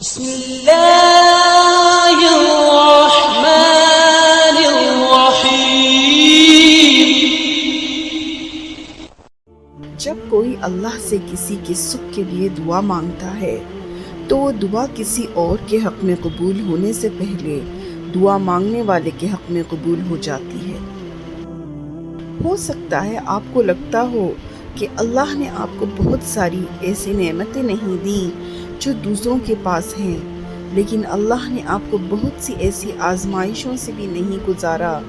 بسم اللہ الرحمن الرحیم۔ جب کوئی اللہ سے کسی کے سکھ کے لیے دعا مانگتا ہے تو وہ دعا کسی اور کے حق میں قبول ہونے سے پہلے دعا مانگنے والے کے حق میں قبول ہو جاتی ہے۔ ہو سکتا ہے آپ کو لگتا ہو کہ اللہ نے آپ کو بہت ساری ایسی نعمتیں نہیں دیں جو دوسروں کے پاس ہیں، لیکن اللہ نے آپ کو بہت سی ایسی آزمائشوں سے بھی نہیں گزارا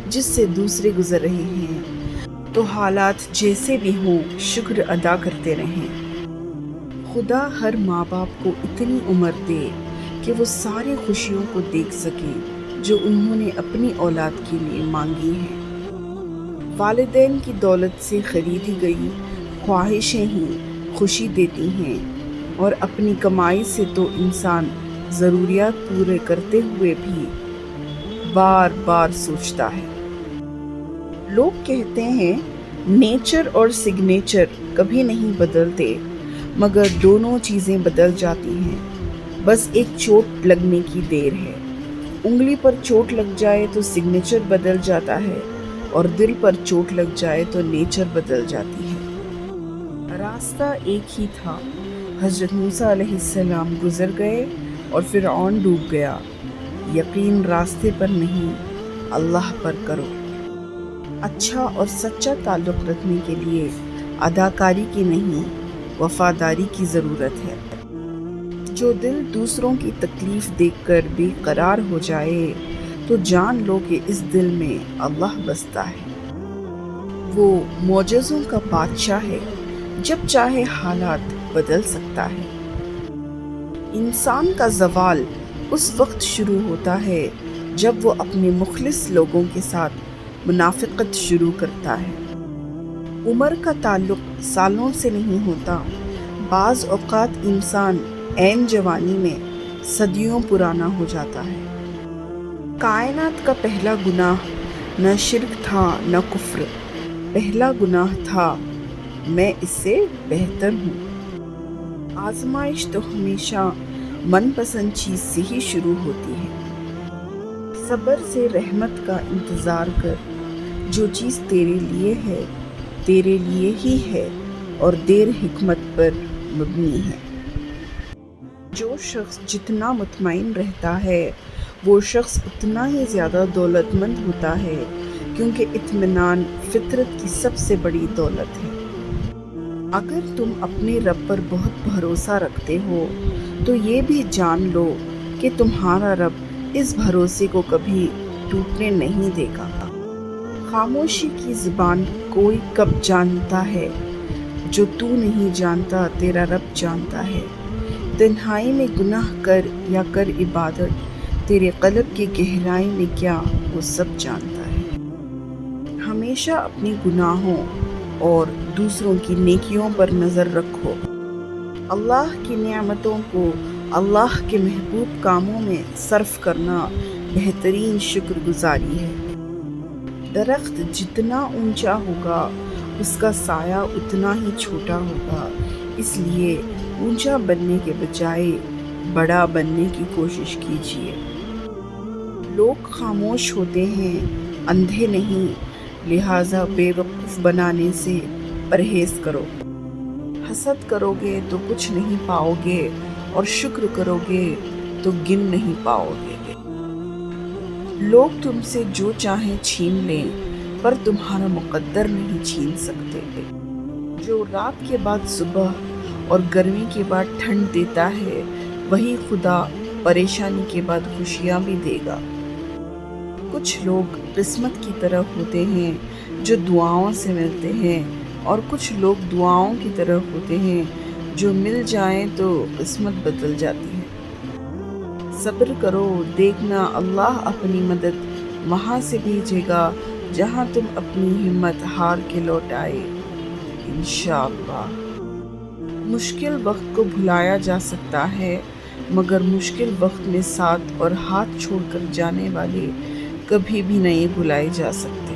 جس سے دوسرے گزر رہے ہیں۔ تو حالات جیسے بھی ہوں شکر ادا کرتے رہیں۔ خدا ہر ماں باپ کو اتنی عمر دے کہ وہ سارے خوشیوں کو دیکھ سکیں جو انہوں نے اپنی اولاد کے لیے مانگی ہیں۔ والدین کی دولت سے خریدی گئی خواہشیں ہی خوشی دیتی ہیں، اور اپنی کمائی سے تو انسان ضروریات پورے کرتے ہوئے بھی بار بار سوچتا ہے۔ لوگ کہتے ہیں نیچر اور سگنیچر کبھی نہیں بدلتے، مگر دونوں چیزیں بدل جاتی ہیں، بس ایک چوٹ لگنے کی دیر ہے۔ انگلی پر چوٹ لگ جائے تو سگنیچر بدل جاتا ہے، اور دل پر چوٹ لگ جائے تو نیچر بدل جاتی ہے۔ راستہ ایک ہی تھا، حضرت موسیٰ علیہ السلام گزر گئے اور فرعون ڈوب گیا۔ یقین راستے پر نہیں، اللہ پر کرو۔ اچھا اور سچا تعلق رکھنے کے لیے اداکاری کی نہیں، وفاداری کی ضرورت ہے۔ جو دل دوسروں کی تکلیف دیکھ کر بے قرار ہو جائے تو جان لو کہ اس دل میں اللہ بستا ہے۔ وہ معجزوں کا بادشاہ ہے، جب چاہے حالات بدل سکتا ہے۔ انسان کا زوال اس وقت شروع ہوتا ہے جب وہ اپنے مخلص لوگوں کے ساتھ منافقت شروع کرتا ہے۔ عمر کا تعلق سالوں سے نہیں ہوتا، بعض اوقات انسان عین جوانی میں صدیوں پرانا ہو جاتا ہے۔ کائنات کا پہلا گناہ نہ شرک تھا نہ کفر، پہلا گناہ تھا میں اس سے بہتر ہوں۔ آزمائش تو ہمیشہ من پسند چیز سے ہی شروع ہوتی ہے۔ صبر سے رحمت کا انتظار کر، جو چیز تیرے لیے ہے تیرے لیے ہی ہے، اور دیر حکمت پر مبنی ہے۔ جو شخص جتنا مطمئن رہتا ہے وہ شخص اتنا ہی زیادہ دولت مند ہوتا ہے، کیونکہ اطمینان فطرت کی سب سے بڑی دولت ہے۔ اگر تم اپنے رب پر بہت بھروسہ رکھتے ہو تو یہ بھی جان لو کہ تمہارا رب اس بھروسے کو کبھی ٹوٹنے نہیں دے گا۔ خاموشی کی زبان کوئی کب جانتا ہے، جو تو نہیں جانتا تیرا رب جانتا ہے۔ تنہائی میں گناہ کر یا کر عبادت، تیرے قلب کی گہرائی میں کیا وہ سب جانتا ہے۔ ہمیشہ اپنی گناہوں اور دوسروں کی نیکیوں پر نظر رکھو۔ اللہ کی نعمتوں کو اللہ کے محبوب کاموں میں صرف کرنا بہترین شکر گزاری ہے۔ درخت جتنا اونچا ہوگا اس کا سایہ اتنا ہی چھوٹا ہوگا، اس لیے اونچا بننے کے بجائے بڑا بننے کی کوشش کیجیے۔ لوگ خاموش ہوتے ہیں، اندھے نہیں، لہٰذا بے وقوف بنانے سے پرہیز کرو۔ حسد کرو گے تو کچھ نہیں پاؤ گے، اور شکر کرو گے تو گن نہیں پاؤ گے۔ لوگ تم سے جو چاہیں چھین لیں، پر تمہارا مقدر نہیں چھین سکتے۔ جو رات کے بعد صبح اور گرمی کے بعد ٹھنڈ دیتا ہے، وہی خدا پریشانی کے بعد خوشیاں بھی دے گا۔ کچھ لوگ قسمت کی طرح ہوتے ہیں جو دعاؤں سے ملتے ہیں، اور کچھ لوگ دعاؤں کی طرح ہوتے ہیں جو مل جائیں تو قسمت بدل جاتی ہے۔ صبر کرو، دیکھنا اللہ اپنی مدد وہاں سے بھیجے گا جہاں تم اپنی ہمت ہار کے لوٹ آئے، انشاءاللہ۔ مشکل وقت کو بھلایا جا سکتا ہے، مگر مشکل وقت میں ساتھ اور ہاتھ چھوڑ کر جانے والے کبھی بھی نہیں بھلائے جا سکتے۔